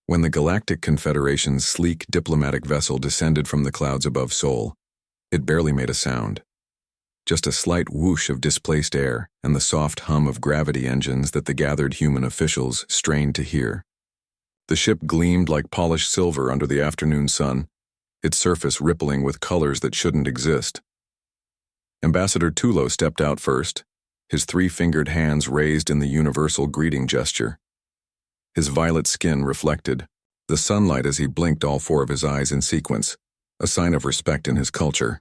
When the Galactic Confederation's sleek diplomatic vessel descended from the clouds above Seoul, it barely made a sound. Just a slight whoosh of displaced air and the soft hum of gravity engines that the gathered human officials strained to hear. The ship gleamed like polished silver under the afternoon sun, its surface rippling with colors that shouldn't exist. Ambassador Tulo stepped out first, his three-fingered hands raised in the universal greeting gesture. His violet skin reflected the sunlight as he blinked all four of his eyes in sequence, a sign of respect in his culture.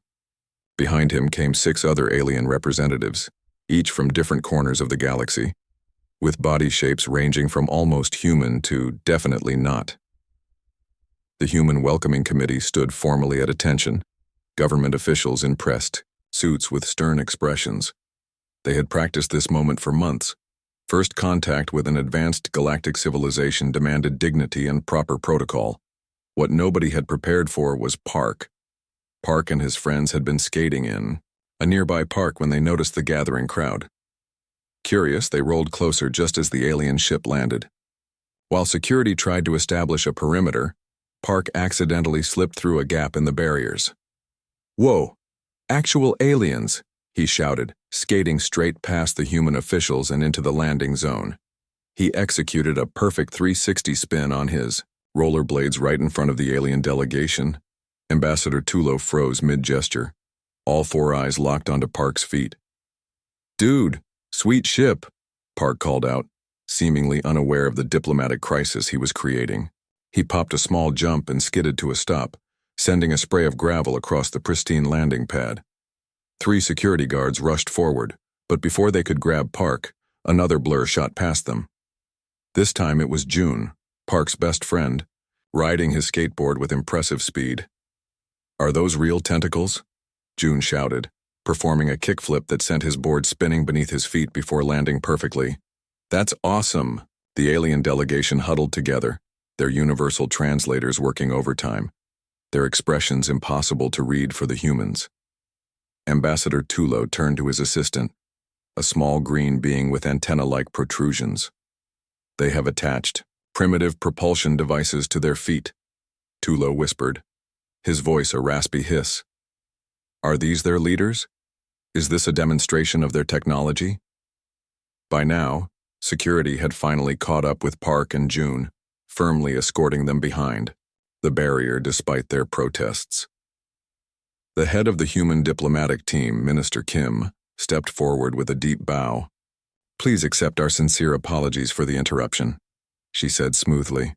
Behind him came 6 other alien representatives, each from different corners of the galaxy, with body shapes ranging from almost human to definitely not. The Human Welcoming Committee stood formally at attention, government officials in pressed suits with stern expressions. They had practiced this moment for months. First contact with an advanced galactic civilization demanded dignity and proper protocol. What nobody had prepared for was Park. Park and his friends had been skating in a nearby park when they noticed the gathering crowd. Curious, they rolled closer just as the alien ship landed. While security tried to establish a perimeter, Park accidentally slipped through a gap in the barriers. "Whoa! Actual aliens!" he shouted, skating straight past the human officials and into the landing zone. He executed a perfect 360 spin on his rollerblades right in front of the alien delegation. Ambassador Tulo froze mid-gesture. All 4 eyes locked onto Park's feet. "Dude, sweet ship," Park called out, seemingly unaware of the diplomatic crisis he was creating. He popped a small jump and skidded to a stop, sending a spray of gravel across the pristine landing pad. 3 security guards rushed forward, but before they could grab Park, another blur shot past them. This time it was June, Park's best friend, riding his skateboard with impressive speed. "Are those real tentacles?" June shouted, performing a kickflip that sent his board spinning beneath his feet before landing perfectly. "That's awesome!" The alien delegation huddled together, their universal translators working overtime, their expressions impossible to read for the humans. Ambassador Tulo turned to his assistant, a small green being with antenna-like protrusions. "They have attached primitive propulsion devices to their feet," Tulo whispered, his voice a raspy hiss. "Are these their leaders? Is this a demonstration of their technology?" By now, security had finally caught up with Park and June, firmly escorting them behind the barrier despite their protests. The head of the human diplomatic team, Minister Kim, stepped forward with a deep bow. "Please accept our sincere apologies for the interruption," she said smoothly.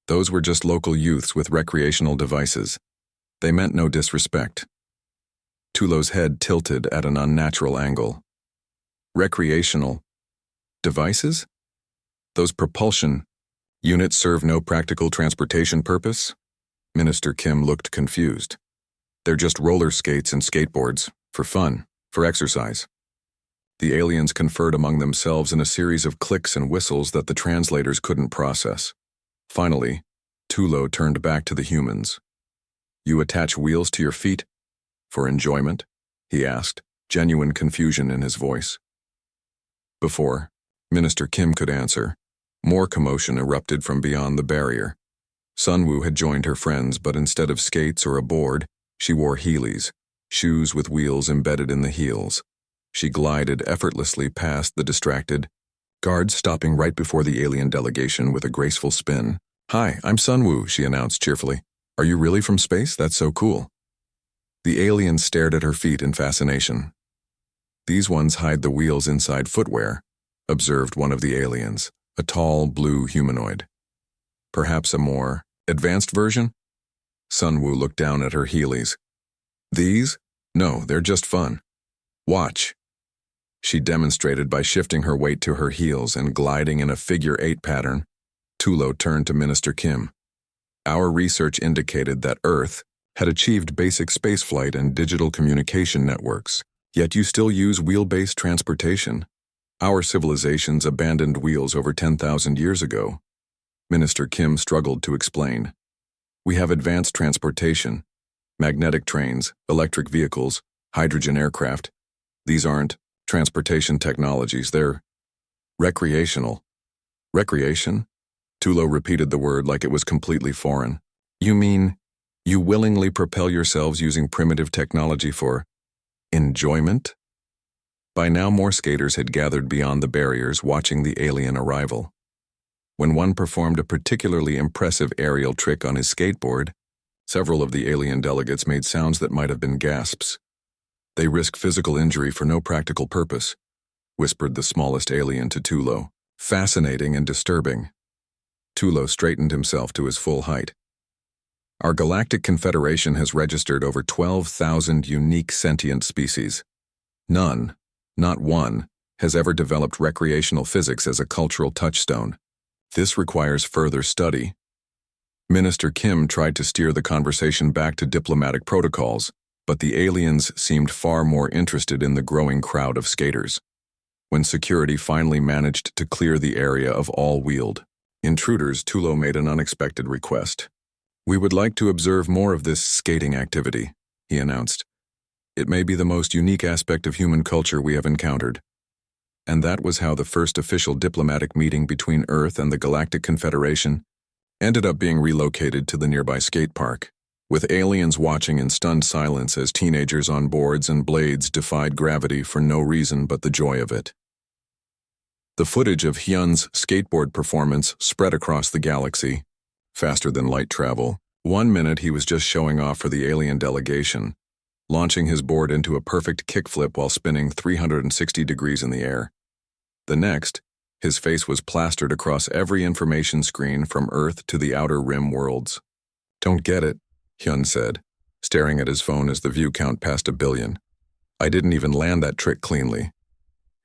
"Those were just local youths with recreational devices. They meant no disrespect." Tulo's head tilted at an unnatural angle. "Recreational devices? Those propulsion units serve no practical transportation purpose?" Minister Kim looked confused. "They're just roller skates and skateboards, for fun, for exercise." The aliens conferred among themselves in a series of clicks and whistles that the translators couldn't process. Finally, Tulo turned back to the humans. "You attach wheels to your feet? For enjoyment?" he asked, genuine confusion in his voice. Before Minister Kim could answer, more commotion erupted from beyond the barrier. Sunwoo had joined her friends, but instead of skates or a board, she wore Heelys, shoes with wheels embedded in the heels. She glided effortlessly past the distracted guards, stopping right before the alien delegation with a graceful spin. "Hi, I'm Sunwoo," she announced cheerfully. "Are you really from space? That's so cool." The alien stared at her feet in fascination. "These ones hide the wheels inside footwear," observed one of the aliens, a tall, blue humanoid. "Perhaps a more advanced version?" Sunwoo looked down at her Heelys. "These? No, they're just fun. Watch." She demonstrated by shifting her weight to her heels and gliding in a figure-8 pattern. Tulo turned to Minister Kim. "Our research indicated that Earth had achieved basic spaceflight and digital communication networks, yet you still use wheel-based transportation. Our civilizations abandoned wheels over 10,000 years ago." Minister Kim struggled to explain. "We have advanced transportation, magnetic trains, electric vehicles, hydrogen aircraft. These aren't transportation technologies, they're recreational." "Recreation?" Tulo repeated the word like it was completely foreign. You mean, you willingly propel yourselves using primitive technology for enjoyment? By now more skaters had gathered beyond the barriers watching the alien arrival. When one performed a particularly impressive aerial trick on his skateboard, several of the alien delegates made sounds that might have been gasps. They risk physical injury for no practical purpose, whispered the smallest alien to Tulo. Fascinating and disturbing. Tulo straightened himself to his full height. Our Galactic Confederation has registered over 12,000 unique sentient species. None, not one, has ever developed recreational physics as a cultural touchstone. This requires further study. Minister Kim tried to steer the conversation back to diplomatic protocols, but the aliens seemed far more interested in the growing crowd of skaters. When security finally managed to clear the area of all wheeled intruders, Tulo made an unexpected request. We would like to observe more of this skating activity, he announced. It may be the most unique aspect of human culture we have encountered. And that was how the first official diplomatic meeting between Earth and the Galactic Confederation ended up being relocated to the nearby skate park, with aliens watching in stunned silence as teenagers on boards and blades defied gravity for no reason but the joy of it. The footage of Hyun's skateboard performance spread across the galaxy, faster than light travel. 1 minute he was just showing off for the alien delegation, launching his board into a perfect kickflip while spinning 360 degrees in the air. The next, his face was plastered across every information screen from Earth to the Outer Rim worlds. Don't get it, Hyun said, staring at his phone as the view count passed 1 billion. I didn't even land that trick cleanly.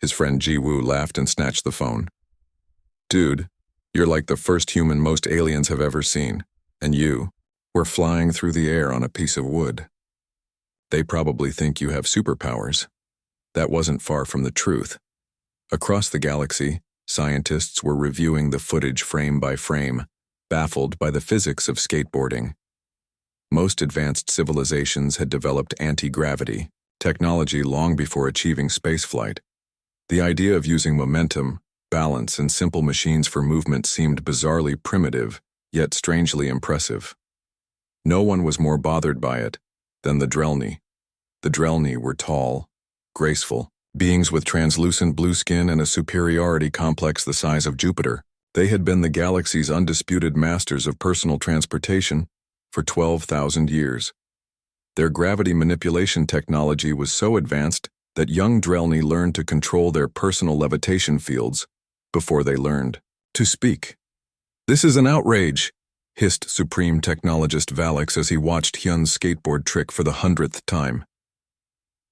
His friend Ji-woo laughed and snatched the phone. Dude, you're like the first human most aliens have ever seen, and we're flying through the air on a piece of wood. They probably think you have superpowers. That wasn't far from the truth. Across the galaxy, scientists were reviewing the footage frame by frame, baffled by the physics of skateboarding. Most advanced civilizations had developed anti-gravity technology long before achieving spaceflight. The idea of using momentum, balance, and simple machines for movement seemed bizarrely primitive, yet strangely impressive. No one was more bothered by it than the Drelni. The Drelni were tall, graceful, beings with translucent blue skin and a superiority complex the size of Jupiter. They had been the galaxy's undisputed masters of personal transportation for 12,000 years. Their gravity manipulation technology was so advanced that young Drelni learned to control their personal levitation fields before they learned to speak. This is an outrage, hissed Supreme Technologist Valix as he watched Hyun's skateboard trick for the 100th time.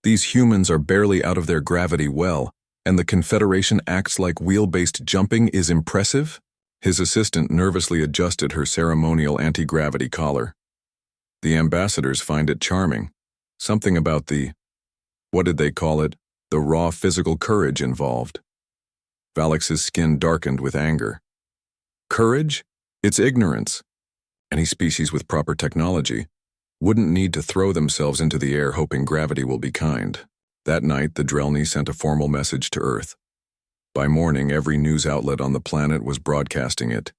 These humans are barely out of their gravity well, and the Confederation acts like wheel-based jumping is impressive? His assistant nervously adjusted her ceremonial anti-gravity collar. The ambassadors find it charming. Something about what did they call it? The raw physical courage involved. Valix's skin darkened with anger. Courage? It's ignorance. Any species with proper technology wouldn't need to throw themselves into the air hoping gravity will be kind. That night, the Drelni sent a formal message to Earth. By morning, every news outlet on the planet was broadcasting it.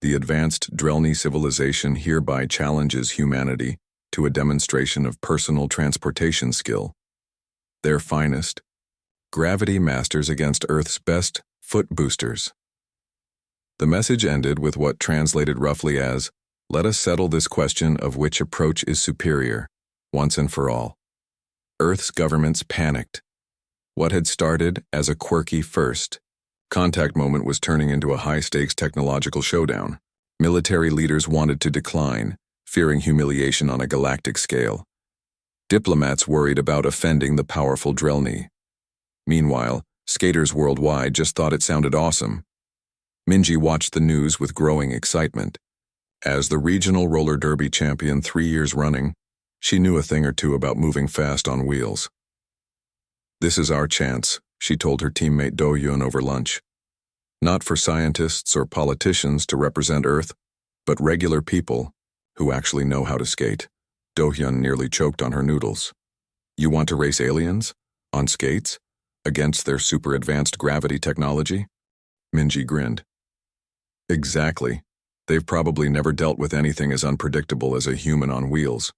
The advanced Drelni civilization hereby challenges humanity to a demonstration of personal transportation skill. Their finest, gravity masters against Earth's best foot boosters. The message ended with what translated roughly as, "Let us settle this question of which approach is superior, once and for all." Earth's governments panicked. What had started as a quirky first contact moment was turning into a high-stakes technological showdown. Military leaders wanted to decline, fearing humiliation on a galactic scale. Diplomats worried about offending the powerful Drelni. Meanwhile, skaters worldwide just thought it sounded awesome. Minji watched the news with growing excitement. As the regional roller derby champion 3 years running, she knew a thing or two about moving fast on wheels. This is our chance, she told her teammate Do-Yun over lunch. Not for scientists or politicians to represent Earth, but regular people who actually know how to skate. Do-Hyun nearly choked on her noodles. You want to race aliens? On skates? Against their super-advanced gravity technology? Minji grinned. Exactly. They've probably never dealt with anything as unpredictable as a human on wheels.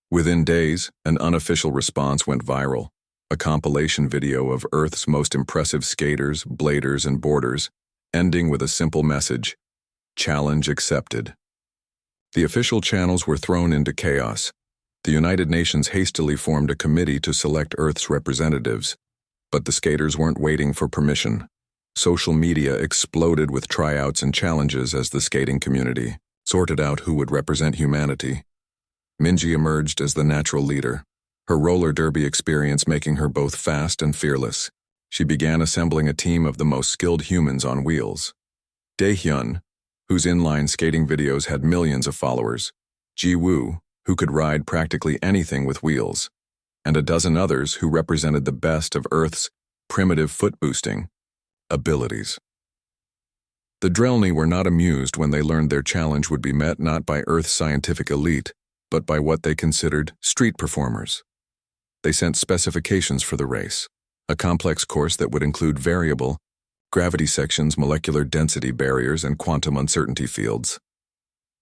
Within days, an unofficial response went viral, a compilation video of Earth's most impressive skaters, bladers, and boarders, ending with a simple message: challenge accepted. The official channels were thrown into chaos. The United Nations hastily formed a committee to select Earth's representatives, but the skaters weren't waiting for permission. Social media exploded with tryouts and challenges as the skating community sorted out who would represent humanity. Minji emerged as the natural leader, her roller derby experience making her both fast and fearless. She began assembling a team of the most skilled humans on wheels. Daehyun, whose inline skating videos had millions of followers, Ji-woo, who could ride practically anything with wheels, and a dozen others who represented the best of Earth's primitive foot-boosting abilities. The Drelni were not amused when they learned their challenge would be met not by Earth's scientific elite, but by what they considered street performers. They sent specifications for the race, a complex course that would include variable gravity sections, molecular density barriers, and quantum uncertainty fields.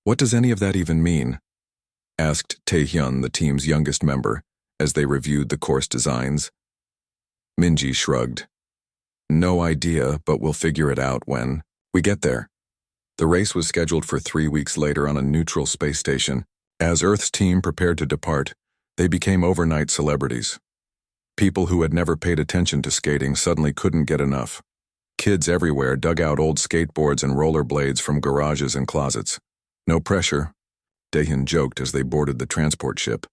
"What does any of that even mean?" asked Taehyun, the team's youngest member, as they reviewed the course designs. Minji shrugged. "No idea, but we'll figure it out when we get there." The race was scheduled for 3 weeks later on a neutral space station. As Earth's team prepared to depart, they became overnight celebrities. People who had never paid attention to skating suddenly couldn't get enough. Kids everywhere dug out old skateboards and rollerblades from garages and closets. "No pressure," Daehyun joked as they boarded the transport ship.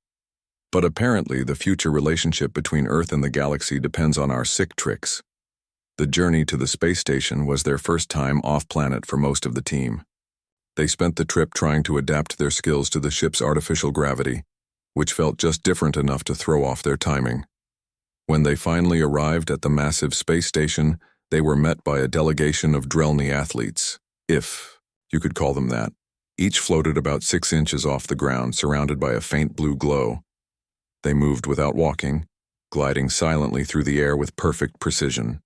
"But apparently the future relationship between Earth and the galaxy depends on our sick tricks." The journey to the space station was their first time off-planet for most of the team. They spent the trip trying to adapt their skills to the ship's artificial gravity, which felt just different enough to throw off their timing. When they finally arrived at the massive space station, they were met by a delegation of Drelni athletes, if you could call them that. Each floated about 6 inches off the ground, surrounded by a faint blue glow. They moved without walking, gliding silently through the air with perfect precision.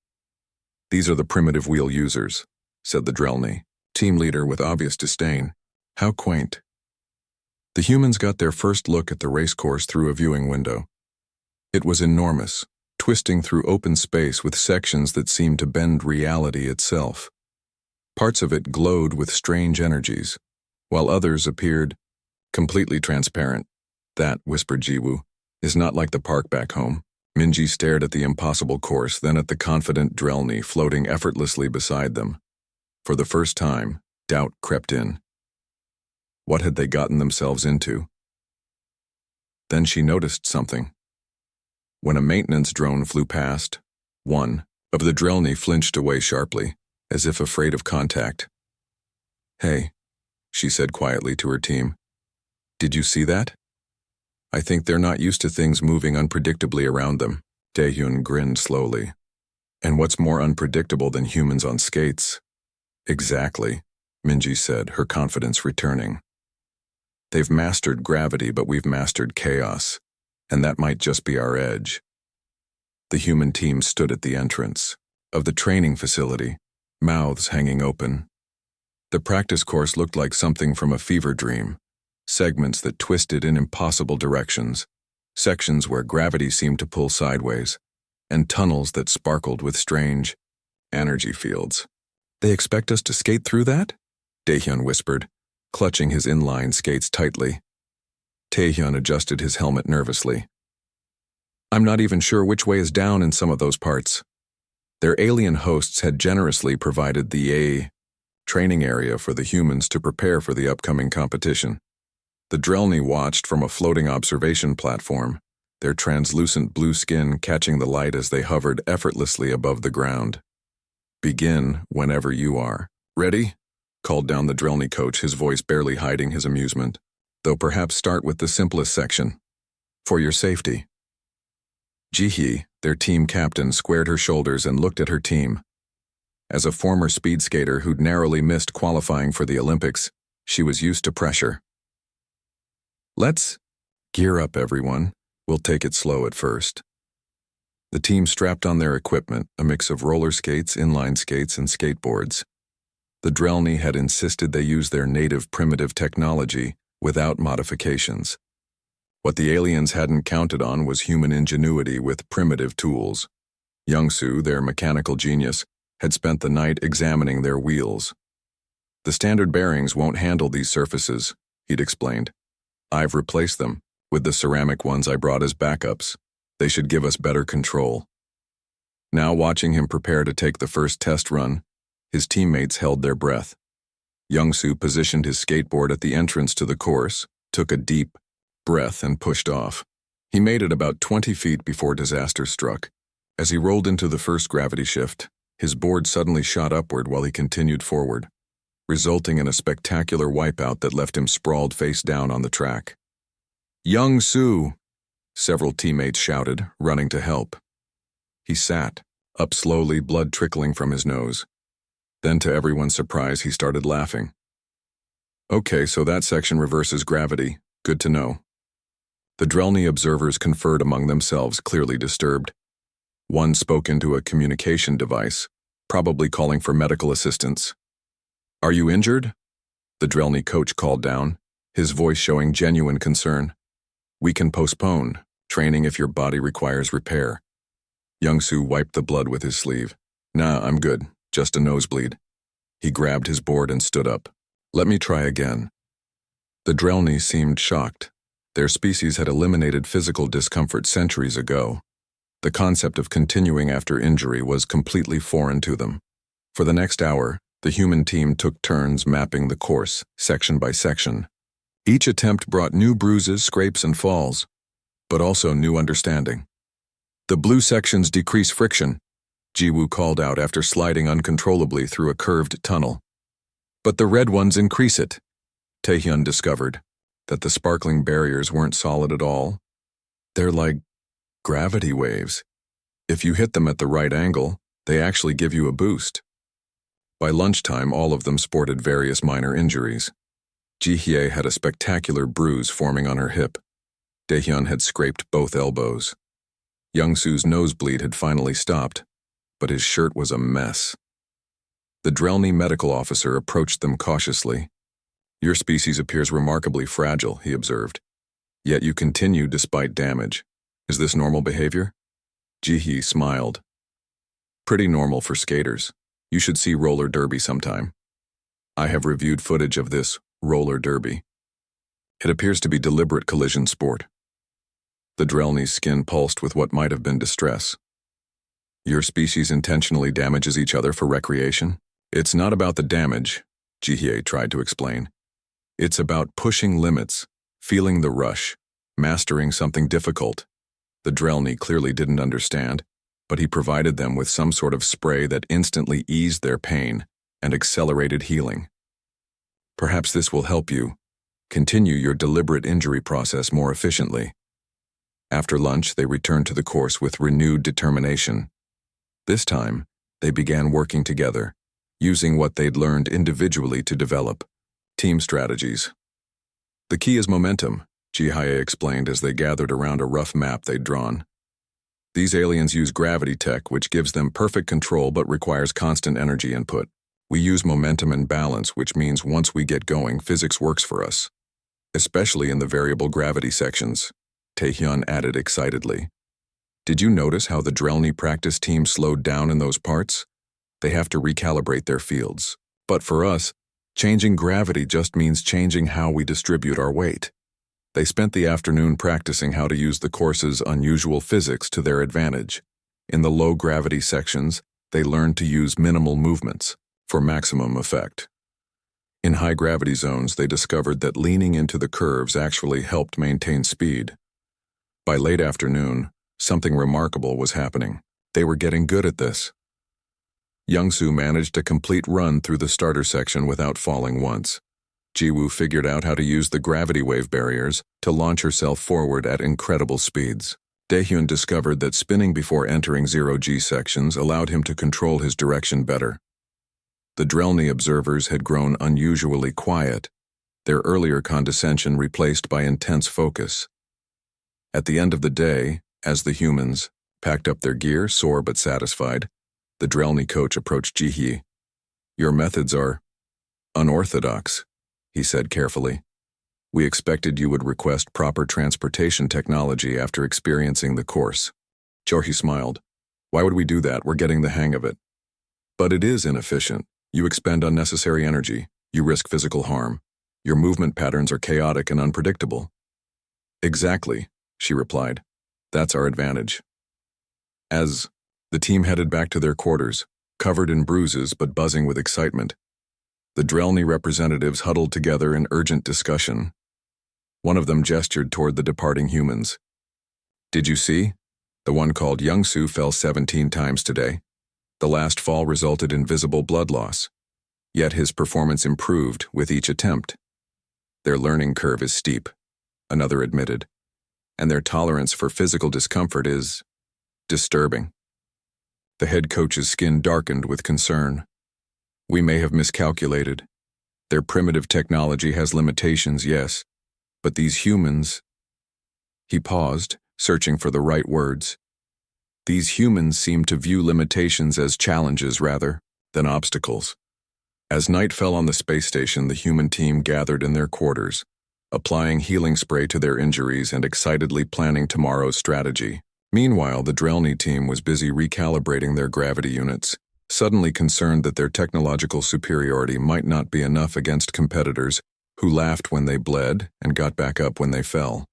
"These are the primitive wheel users," said the Drelni, team leader with obvious disdain. "How quaint." The humans got their first look at the race course through a viewing window. It was enormous, twisting through open space with sections that seemed to bend reality itself. Parts of it glowed with strange energies, while others appeared completely transparent. "That," whispered Jiwoo, "is not like the park back home." Minji stared at the impossible course, then at the confident Drelni floating effortlessly beside them. For the first time, doubt crept in. What had they gotten themselves into? Then she noticed something. When a maintenance drone flew past, one of the Drelni flinched away sharply, as if afraid of contact. "Hey," she said quietly to her team. "Did you see that?" "I think they're not used to things moving unpredictably around them." Daehyun grinned slowly. "And what's more unpredictable than humans on skates?" "Exactly," Minji said, her confidence returning. "They've mastered gravity, but we've mastered chaos, and that might just be our edge." The human team stood at the entrance of the training facility, mouths hanging open. The practice course looked like something from a fever dream. Segments that twisted in impossible directions, sections where gravity seemed to pull sideways, and tunnels that sparkled with strange energy fields. "They expect us to skate through that?" Daehyun whispered, clutching his inline skates tightly. Taehyun adjusted his helmet nervously. "I'm not even sure which way is down in some of those parts." Their alien hosts had generously provided the training area for the humans to prepare for the upcoming competition. The Drelni watched from a floating observation platform, their translucent blue skin catching the light as they hovered effortlessly above the ground. "Begin whenever you are." "Ready?" called down the Drelni coach, his voice barely hiding his amusement. "Though perhaps start with the simplest section. For your safety." Jihee, their team captain, squared her shoulders and looked at her team. As a former speed skater who'd narrowly missed qualifying for the Olympics, she was used to pressure. "Let's gear up, everyone. We'll take it slow at first." The team strapped on their equipment, a mix of roller skates, inline skates, and skateboards. The Drelni had insisted they use their native primitive technology without modifications. What the aliens hadn't counted on was human ingenuity with primitive tools. Young-Soo, their mechanical genius, had spent the night examining their wheels. The standard bearings won't handle these surfaces, he'd explained. I've replaced them with the ceramic ones I brought as backups. They should give us better control. Now, watching him prepare to take the first test run, his teammates held their breath. Young-Soo positioned his skateboard at the entrance to the course, took a deep breath and pushed off. He made it about 20 feet before disaster struck. As he rolled into the first gravity shift, his board suddenly shot upward while he continued forward, resulting in a spectacular wipeout that left him sprawled face down on the track. "Young-Soo!" Several teammates shouted, running to help. He sat, up slowly, blood trickling from his nose. Then, to everyone's surprise, he started laughing. "Okay, so that section reverses gravity. Good to know." The Drelni observers conferred among themselves, clearly disturbed. One spoke into a communication device, probably calling for medical assistance. "Are you injured?" The Drelni coach called down, his voice showing genuine concern. "We can postpone training if your body requires repair." Young-Soo wiped the blood with his sleeve. "Nah, I'm good. Just a nosebleed." He grabbed his board and stood up. "Let me try again." The Drelni seemed shocked. Their species had eliminated physical discomfort centuries ago. The concept of continuing after injury was completely foreign to them. For the next hour, the human team took turns mapping the course, section by section. Each attempt brought new bruises, scrapes, and falls, but also new understanding. "The blue sections decrease friction," Jiwoo called out after sliding uncontrollably through a curved tunnel. "But the red ones increase it." Taehyun discovered that the sparkling barriers weren't solid at all. They're like gravity waves. If you hit them at the right angle, they actually give you a boost. By lunchtime, all of them sported various minor injuries. Ji-hye had a spectacular bruise forming on her hip. Daehyun had scraped both elbows. Young-Soo's nosebleed had finally stopped, but his shirt was a mess. The Drelni medical officer approached them cautiously. "Your species appears remarkably fragile," he observed. "Yet you continue despite damage. Is this normal behavior?" Ji-hye smiled. "Pretty normal for skaters. You should see roller derby sometime." "I have reviewed footage of this roller derby. It appears to be deliberate collision sport." The Drelni's skin pulsed with what might have been distress. "Your species intentionally damages each other for recreation?" "It's not about the damage," Ji-hye tried to explain. "It's about pushing limits, feeling the rush, mastering something difficult." The Drelni clearly didn't understand, but he provided them with some sort of spray that instantly eased their pain and accelerated healing. "Perhaps this will help you continue your deliberate injury process more efficiently." After lunch, they returned to the course with renewed determination. This time, they began working together, using what they'd learned individually to develop team strategies. "The key is momentum," Ji-hye explained as they gathered around a rough map they'd drawn. "These aliens use gravity tech, which gives them perfect control but requires constant energy input. We use momentum and balance, which means once we get going, physics works for us. Especially in the variable gravity sections," Taehyun added excitedly. "Did you notice how the Drelni practice team slowed down in those parts? They have to recalibrate their fields. But for us, changing gravity just means changing how we distribute our weight." They spent the afternoon practicing how to use the course's unusual physics to their advantage. In the low-gravity sections, they learned to use minimal movements for maximum effect. In high-gravity zones, they discovered that leaning into the curves actually helped maintain speed. By late afternoon, something remarkable was happening. They were getting good at this. Young-Soo managed a complete run through the starter section without falling once. Jiwoo figured out how to use the gravity wave barriers to launch herself forward at incredible speeds. Daehyun discovered that spinning before entering zero-G sections allowed him to control his direction better. The Drelni observers had grown unusually quiet, their earlier condescension replaced by intense focus. At the end of the day, as the humans packed up their gear, sore but satisfied, the Drelni coach approached Ji-hye. "Your methods are Unorthodox, he said carefully. We expected you would request proper transportation technology after experiencing the course. Jorge smiled. Why would we do that? We're getting the hang of it. But it is inefficient. You expend unnecessary energy. You risk physical harm. Your movement patterns are chaotic and unpredictable. Exactly, she replied. That's our advantage. As the team headed back to their quarters, covered in bruises but buzzing with excitement, the Drelny representatives huddled together in urgent discussion. One of them gestured toward the departing humans. Did you see? The one called Youngsu fell 17 times today. The last fall resulted in visible blood loss. Yet his performance improved with each attempt. Their learning curve is steep, another admitted, and their tolerance for physical discomfort is disturbing. The head coach's skin darkened with concern. We may have miscalculated. Their primitive technology has limitations, yes, but these humans... He paused, searching for the right words. These humans seem to view limitations as challenges rather than obstacles. As night fell on the space station, the human team gathered in their quarters, applying healing spray to their injuries and excitedly planning tomorrow's strategy. Meanwhile, the Drelny team was busy recalibrating their gravity units, suddenly concerned that their technological superiority might not be enough against competitors who laughed when they bled and got back up when they fell.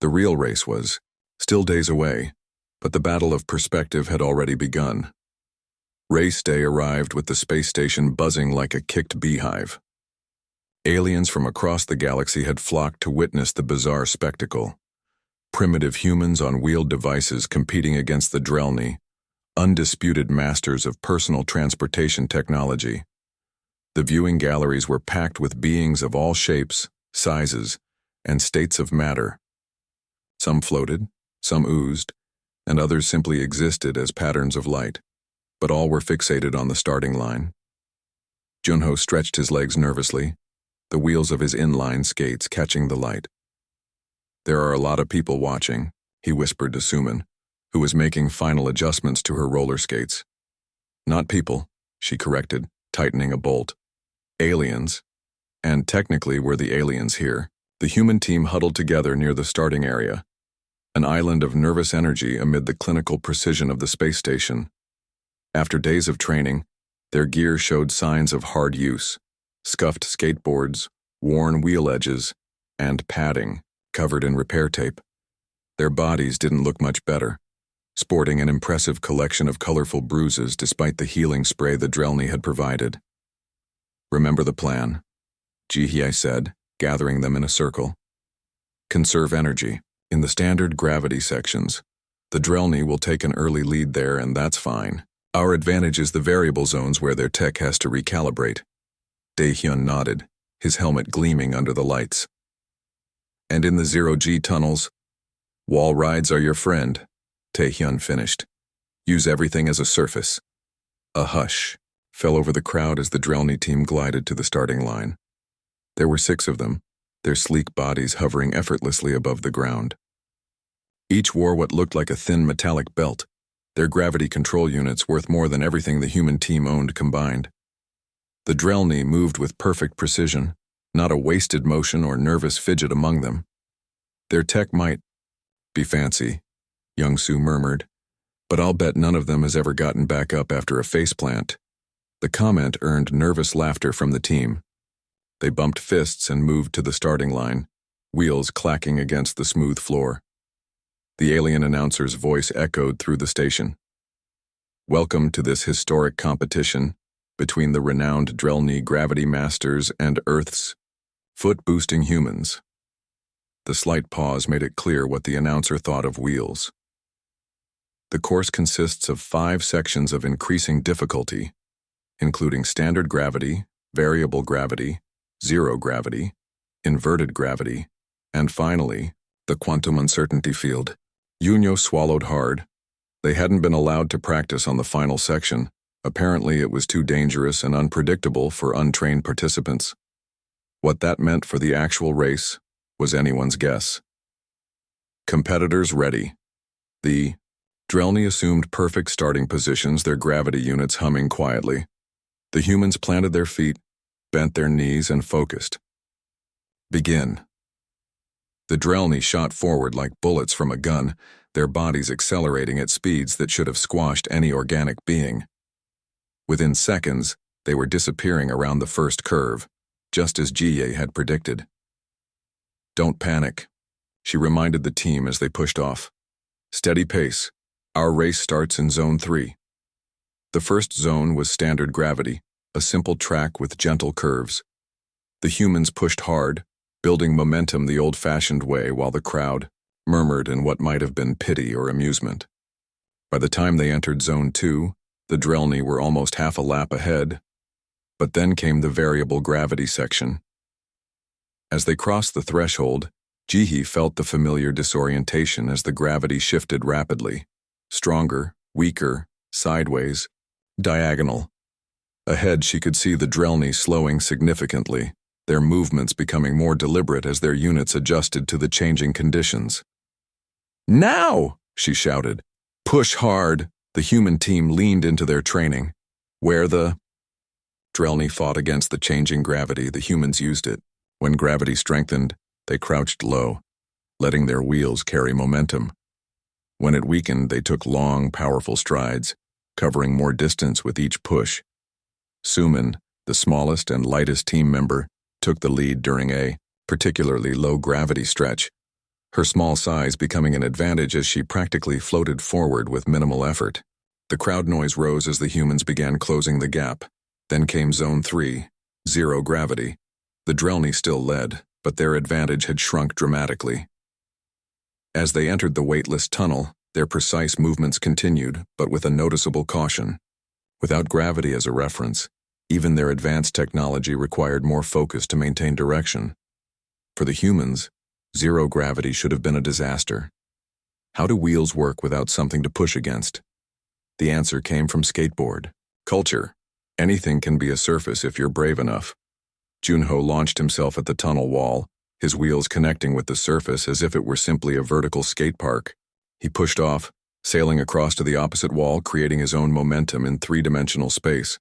The real race was still days away, but the battle of perspective had already begun. Race day arrived with the space station buzzing like a kicked beehive. Aliens from across the galaxy had flocked to witness the bizarre spectacle. Primitive humans on wheeled devices competing against the Drelny, undisputed masters of personal transportation technology. The viewing galleries were packed with beings of all shapes, sizes, and states of matter. Some floated, some oozed, and others simply existed as patterns of light, but all were fixated on the starting line. Junho stretched his legs nervously, the wheels of his inline skates catching the light. There are a lot of people watching, he whispered to Suman, who was making final adjustments to her roller skates. Not people, she corrected, tightening a bolt. Aliens. And technically we're the aliens here. The human team huddled together near the starting area, an island of nervous energy amid the clinical precision of the space station. After days of training, their gear showed signs of hard use, scuffed skateboards, worn wheel edges, and padding covered in repair tape. Their bodies didn't look much better, sporting an impressive collection of colorful bruises despite the healing spray the Drelny had provided. Remember the plan, Jihye said, gathering them in a circle. Conserve energy. In the standard gravity sections, the Drelny will take an early lead there, and that's fine. Our advantage is the variable zones where their tech has to recalibrate. Daehyun nodded, his helmet gleaming under the lights. And in the zero-G tunnels, wall rides are your friend, Taehyun finished. Use everything as a surface. A hush fell over the crowd as the Drelny team glided to the starting line. There were 6 of them, their sleek bodies hovering effortlessly above the ground. Each wore what looked like a thin metallic belt, their gravity control units worth more than everything the human team owned combined. The Drelny moved with perfect precision, not a wasted motion or nervous fidget among them. Their tech might be fancy, Youngsu murmured, but I'll bet none of them has ever gotten back up after a faceplant. The comment earned nervous laughter from the team. They bumped fists and moved to the starting line, wheels clacking against the smooth floor. The alien announcer's voice echoed through the station. Welcome to this historic competition between the renowned Drelny gravity masters and Earth's foot-boosting humans. The slight pause made it clear what the announcer thought of wheels. The course consists of 5 sections of increasing difficulty, including standard gravity, variable gravity, zero gravity, inverted gravity, and finally, the quantum uncertainty field. Yunyo swallowed hard. They hadn't been allowed to practice on the final section. Apparently it was too dangerous and unpredictable for untrained participants. What that meant for the actual race was anyone's guess. Competitors ready. The Drelny assumed perfect starting positions, their gravity units humming quietly. The humans planted their feet, bent their knees, and focused. Begin. The Drelni shot forward like bullets from a gun, their bodies accelerating at speeds that should have squashed any organic being. Within seconds, they were disappearing around the first curve, just as Jie had predicted. "Don't panic," she reminded the team as they pushed off. "Steady pace. Our race starts in Zone 3. The first zone was standard gravity, a simple track with gentle curves. The humans pushed hard, building momentum the old-fashioned way, while the crowd murmured in what might have been pity or amusement. By the time they entered Zone 2, the Drelni were almost half a lap ahead, but then came the variable gravity section. As they crossed the threshold, Jihi felt the familiar disorientation as the gravity shifted rapidly. Stronger, weaker, sideways, diagonal. Ahead she could see the Drelni slowing significantly, their movements becoming more deliberate as their units adjusted to the changing conditions. "Now!" she shouted. "Push hard!" The human team leaned into their training. Where the Drelni fought against the changing gravity, the humans used it. When gravity strengthened, they crouched low, letting their wheels carry momentum. When it weakened, they took long, powerful strides, covering more distance with each push. Suman, the smallest and lightest team member, took the lead during a particularly low-gravity stretch, her small size becoming an advantage as she practically floated forward with minimal effort. The crowd noise rose as the humans began closing the gap. Then came Zone 3, zero gravity. The Drelni still led, but their advantage had shrunk dramatically. As they entered the weightless tunnel, their precise movements continued, but with a noticeable caution. Without gravity as a reference, even their advanced technology required more focus to maintain direction. For the humans, zero gravity should have been a disaster. How do wheels work without something to push against? The answer came from skateboard culture. Anything can be a surface if you're brave enough. Junho launched himself at the tunnel wall, his wheels connecting with the surface as if it were simply a vertical skate park. He pushed off, sailing across to the opposite wall, creating his own momentum in three-dimensional space.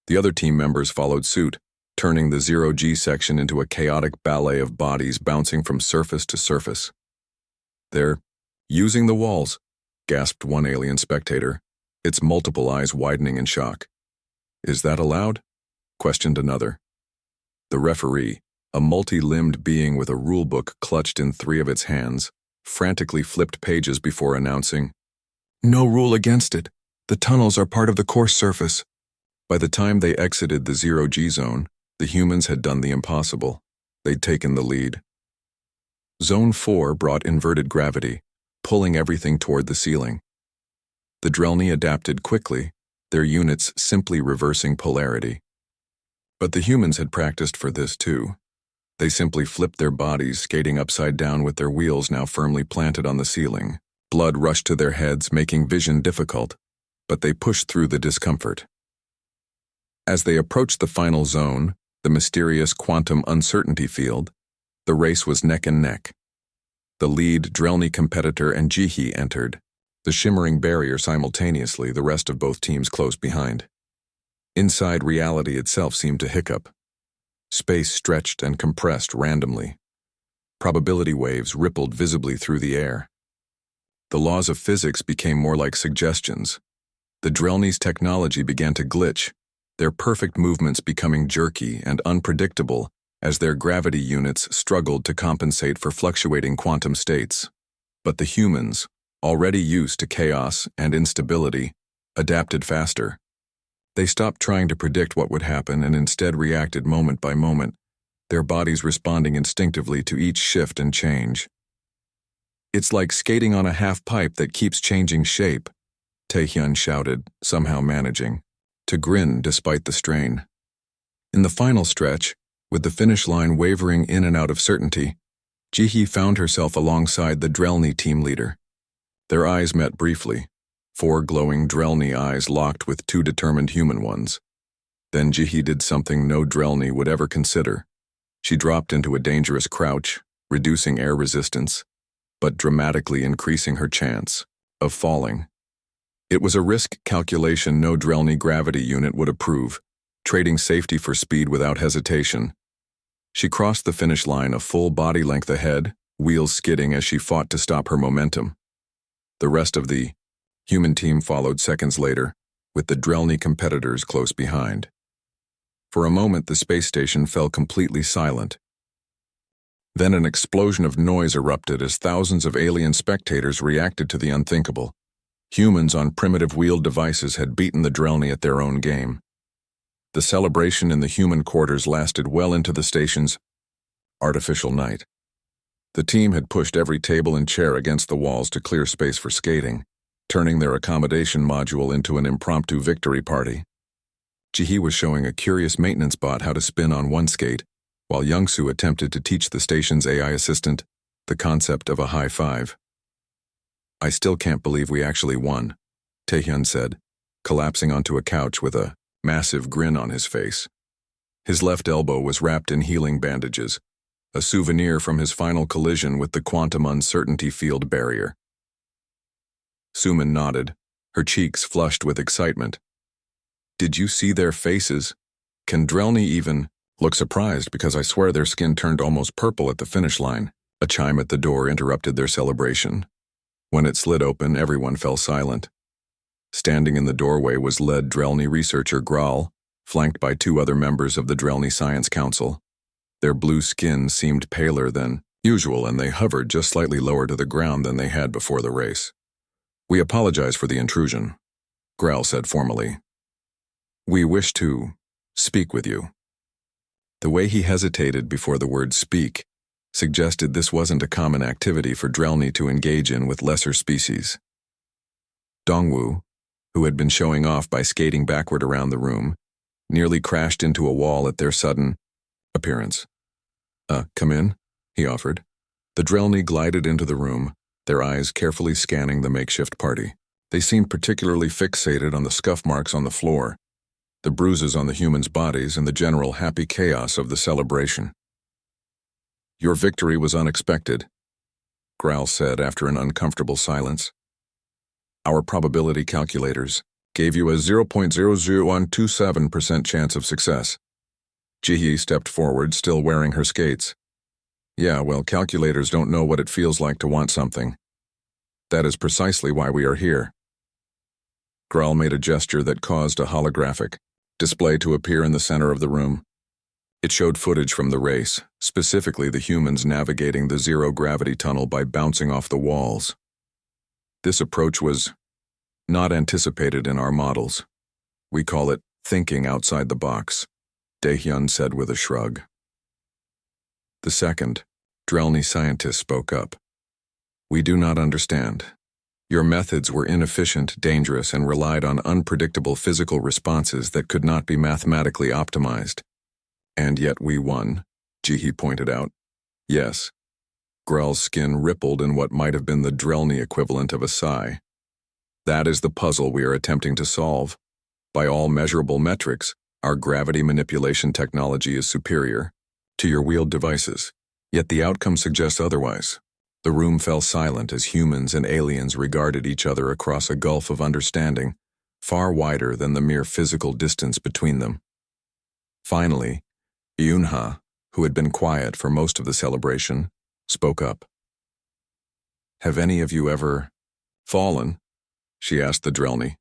The other team members followed suit, turning the zero-G section into a chaotic ballet of bodies bouncing from surface to surface. "They're using the walls," gasped one alien spectator, its multiple eyes widening in shock. "Is that allowed?" questioned another. The referee, a multi-limbed being with a rulebook clutched in three of its hands, frantically flipped pages before announcing, "No rule against it. The tunnels are part of the course surface." By the time they exited the zero-G zone, the humans had done the impossible. They'd taken the lead. Zone 4 brought inverted gravity, pulling everything toward the ceiling. The Drelni adapted quickly, their units simply reversing polarity. But the humans had practiced for this too. They simply flipped their bodies, skating upside down with their wheels now firmly planted on the ceiling. Blood rushed to their heads, making vision difficult, but they pushed through the discomfort. As they approached the final zone, the mysterious quantum uncertainty field, the race was neck and neck. The lead Drelni competitor and Jihi entered, the shimmering barrier simultaneously, the rest of both teams close behind. Inside, reality itself seemed to hiccup. Space stretched and compressed randomly. Probability waves rippled visibly through the air. The laws of physics became more like suggestions. The Drelni's technology began to glitch, their perfect movements becoming jerky and unpredictable as their gravity units struggled to compensate for fluctuating quantum states. But the humans, already used to chaos and instability, adapted faster. They stopped trying to predict what would happen and instead reacted moment by moment, their bodies responding instinctively to each shift and change. "It's like skating on a half-pipe that keeps changing shape," Taehyun shouted, somehow managing to grin despite the strain. In the final stretch, with the finish line wavering in and out of certainty, Jihi found herself alongside the Drelni team leader. Their eyes met briefly, 4 glowing Drelni eyes locked with 2 determined human ones. Then Jihi did something no Drelni would ever consider. She dropped into a dangerous crouch, reducing air resistance, but dramatically increasing her chance of falling. It was a risk calculation no Drelni gravity unit would approve, trading safety for speed without hesitation. She crossed the finish line a full body length ahead, wheels skidding as she fought to stop her momentum. The rest of the human team followed seconds later, with the Drelny competitors close behind. For a moment, the space station fell completely silent. Then an explosion of noise erupted as thousands of alien spectators reacted to the unthinkable. Humans on primitive wheeled devices had beaten the Drelny at their own game. The celebration in the human quarters lasted well into the station's artificial night. The team had pushed every table and chair against the walls to clear space for skating, turning their accommodation module into an impromptu victory party. Jihi was showing a curious maintenance bot how to spin on one skate, while Youngsu attempted to teach the station's AI assistant the concept of a high five. "I still can't believe we actually won," Taehyun said, collapsing onto a couch with a massive grin on his face. His left elbow was wrapped in healing bandages, a souvenir from his final collision with the quantum uncertainty field barrier. Suman nodded, her cheeks flushed with excitement. "Did you see their faces? Can Drelny even look surprised because I swear their skin turned almost purple at the finish line." A chime at the door interrupted their celebration. When it slid open, everyone fell silent. Standing in the doorway was lead Drelny researcher Graal, flanked by two other members of the Drelny Science Council. Their blue skin seemed paler than usual, and they hovered just slightly lower to the ground than they had before the race. "We apologize for the intrusion," Graal said formally. "We wish to speak with you." The way he hesitated before the word speak suggested this wasn't a common activity for Drelny to engage in with lesser species. Dongwoo, who had been showing off by skating backward around the room, nearly crashed into a wall at their sudden appearance. Come in," he offered. The Drelny glided into the room, their eyes carefully scanning the makeshift party. They seemed particularly fixated on the scuff marks on the floor, the bruises on the humans' bodies, and the general happy chaos of the celebration. "Your victory was unexpected," Graal said after an uncomfortable silence. "Our probability calculators gave you a 0.00127% chance of success." Jihi stepped forward, still wearing her skates. "Yeah, well, calculators don't know what it feels like to want something. That is precisely why we are here." Graal made a gesture that caused a holographic display to appear in the center of the room. It showed footage from the race, specifically the humans navigating the zero-gravity tunnel by bouncing off the walls. This approach was not anticipated in our models. We call it thinking outside the box, Daehyun said with a shrug. The second Drelny scientist spoke up. "We do not understand. Your methods were inefficient, dangerous, and relied on unpredictable physical responses that could not be mathematically optimized. And yet we won," Jihi pointed out. "Yes." Graal's skin rippled in what might have been the Drelny equivalent of a sigh. "That is the puzzle we are attempting to solve. By all measurable metrics, our gravity manipulation technology is superior to your wheeled devices. Yet the outcome suggests otherwise." The room fell silent as humans and aliens regarded each other across a gulf of understanding, far wider than the mere physical distance between them. Finally, Yoonha, who had been quiet for most of the celebration, spoke up. "Have any of you ever fallen?" she asked the Drelny.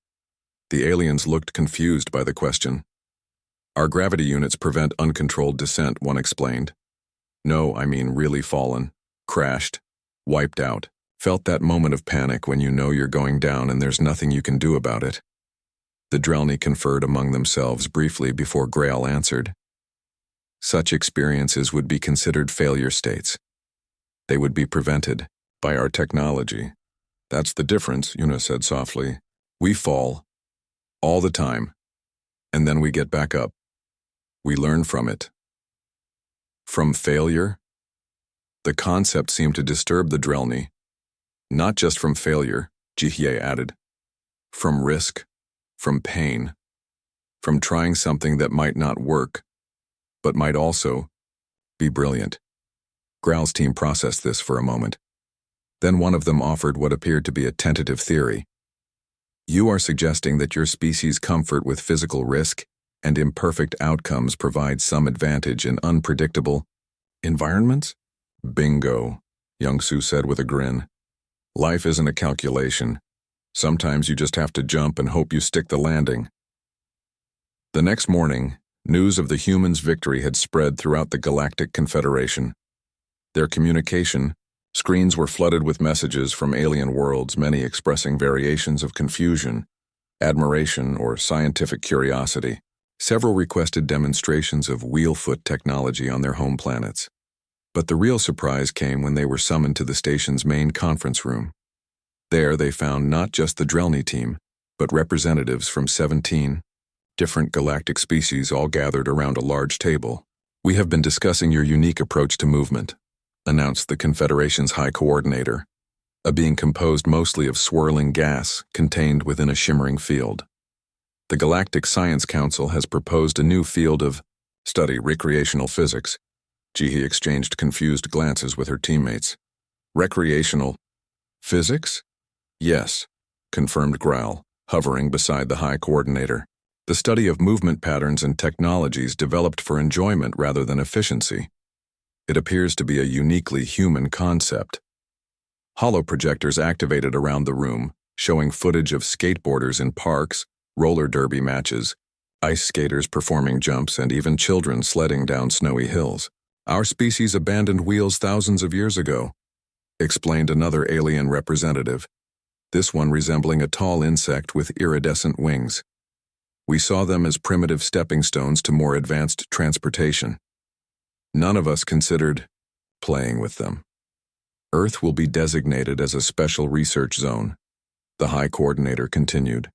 The aliens looked confused by the question. "Our gravity units prevent uncontrolled descent," one explained. "No, I mean really fallen, crashed, wiped out. Felt that moment of panic when you know you're going down and there's nothing you can do about it." The Drelny conferred among themselves briefly before Graal answered. "Such experiences would be considered failure states. They would be prevented by our technology. That's the difference," Yuna said softly. "We fall all the time, and then we get back up. We learn from it." From failure? The concept seemed to disturb the Drelny. "Not just from failure," Jihyue added. "From risk, from pain, from trying something that might not work, but might also be brilliant." Graal's team processed this for a moment. Then one of them offered what appeared to be a tentative theory. "You are suggesting that your species' comfort with physical risk and imperfect outcomes provide some advantage in unpredictable environments? Bingo, Young-Soo said with a grin. Life isn't a calculation. Sometimes you just have to jump and hope you stick the landing. The next morning, news of the humans' victory had spread throughout the Galactic Confederation. Their communication screens were flooded with messages from alien worlds, many expressing variations of confusion, admiration, or scientific curiosity. Several requested demonstrations of wheelfoot technology on their home planets. But the real surprise came when they were summoned to the station's main conference room. There they found not just the Drelny team, but representatives from 17 different galactic species all gathered around a large table. "We have been discussing your unique approach to movement," announced the Confederation's High Coordinator, a being composed mostly of swirling gas contained within a shimmering field. "The Galactic Science Council has proposed a new field of study, recreational physics." Jihi exchanged confused glances with her teammates. "Recreational physics?" "Yes," confirmed Growl, hovering beside the High Coordinator. "The study of movement patterns and technologies developed for enjoyment rather than efficiency. It appears to be a uniquely human concept." Holoprojectors activated around the room, showing footage of skateboarders in parks, roller derby matches, ice skaters performing jumps, and even children sledding down snowy hills. "Our species abandoned wheels thousands of years ago," explained another alien representative, this one resembling a tall insect with iridescent wings. "We saw them as primitive stepping stones to more advanced transportation. None of us considered playing with them. Earth will be designated as a special research zone," the High Coordinator continued.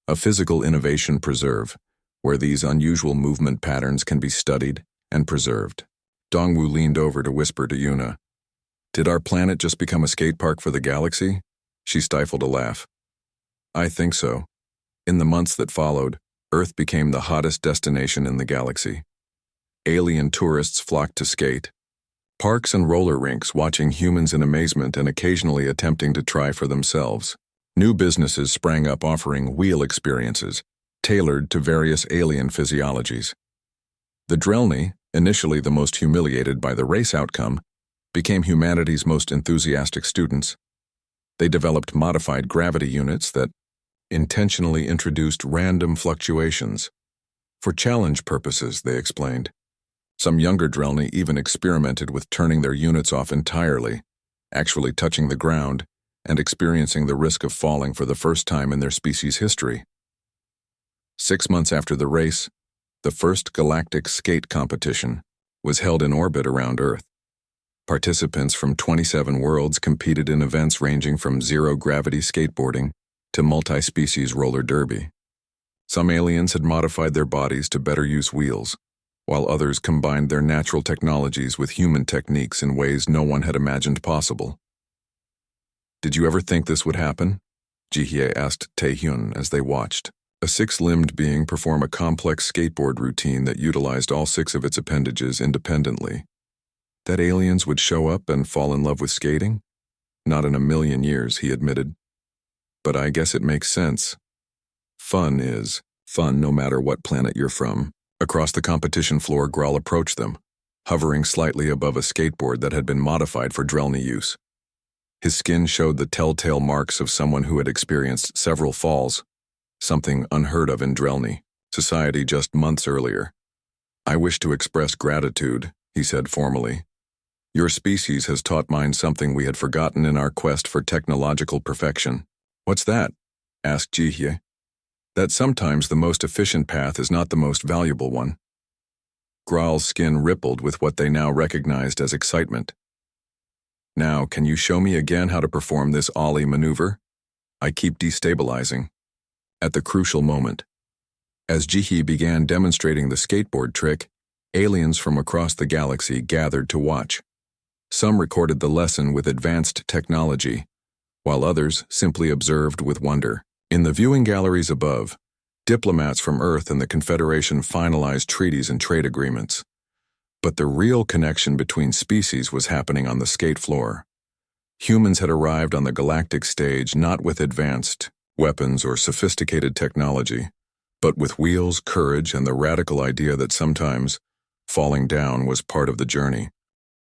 "A physical innovation preserve, where these unusual movement patterns can be studied and preserved." Dongwu leaned over to whisper to Yuna, "Did our planet just become a skate park for the galaxy?" She stifled a laugh. "I think so. In the months that followed, Earth became the hottest destination in the galaxy. Alien tourists flocked to skate. Parks and roller rinks watching humans in amazement and occasionally attempting to try for themselves. New businesses sprang up offering wheel experiences, tailored to various alien physiologies. The Drelny, initially the most humiliated by the race outcome, became humanity's most enthusiastic students. They developed modified gravity units that intentionally introduced random fluctuations. For challenge purposes, they explained. Some younger Drelny even experimented with turning their units off entirely, actually touching the ground, and experiencing the risk of falling for the first time in their species' history. 6 months after the race, the first galactic skate competition was held in orbit around Earth. Participants from 27 worlds competed in events ranging from zero-gravity skateboarding to multi-species roller derby. Some aliens had modified their bodies to better use wheels, while others combined their natural technologies with human techniques in ways no one had imagined possible. "Did you ever think this would happen?" Jihye asked Taehyun as they watched. A 6-limbed being perform a complex skateboard routine that utilized all 6 of its appendages independently. "That aliens would show up and fall in love with skating? Not in a million years," he admitted. "But I guess it makes sense. Fun is fun no matter what planet you're from." Across the competition floor, Growl approached them, hovering slightly above a skateboard that had been modified for Drelny use. His skin showed the telltale marks of someone who had experienced several falls, something unheard of in Drelny society just months earlier. "I wish to express gratitude," he said formally. "Your species has taught mine something we had forgotten in our quest for technological perfection." "What's that?" asked Jihye. "That sometimes the most efficient path is not the most valuable one." Growl's skin rippled with what they now recognized as excitement. "Now, can you show me again how to perform this ollie maneuver? I keep destabilizing." At the crucial moment, as Jihye began demonstrating the skateboard trick, aliens from across the galaxy gathered to watch. Some recorded the lesson with advanced technology, while others simply observed with wonder. In the viewing galleries above, diplomats from Earth and the Confederation finalized treaties and trade agreements. But the real connection between species was happening on the skate floor. Humans had arrived on the galactic stage not with advanced weapons or sophisticated technology, but with wheels, courage, and the radical idea that sometimes falling down was part of the journey.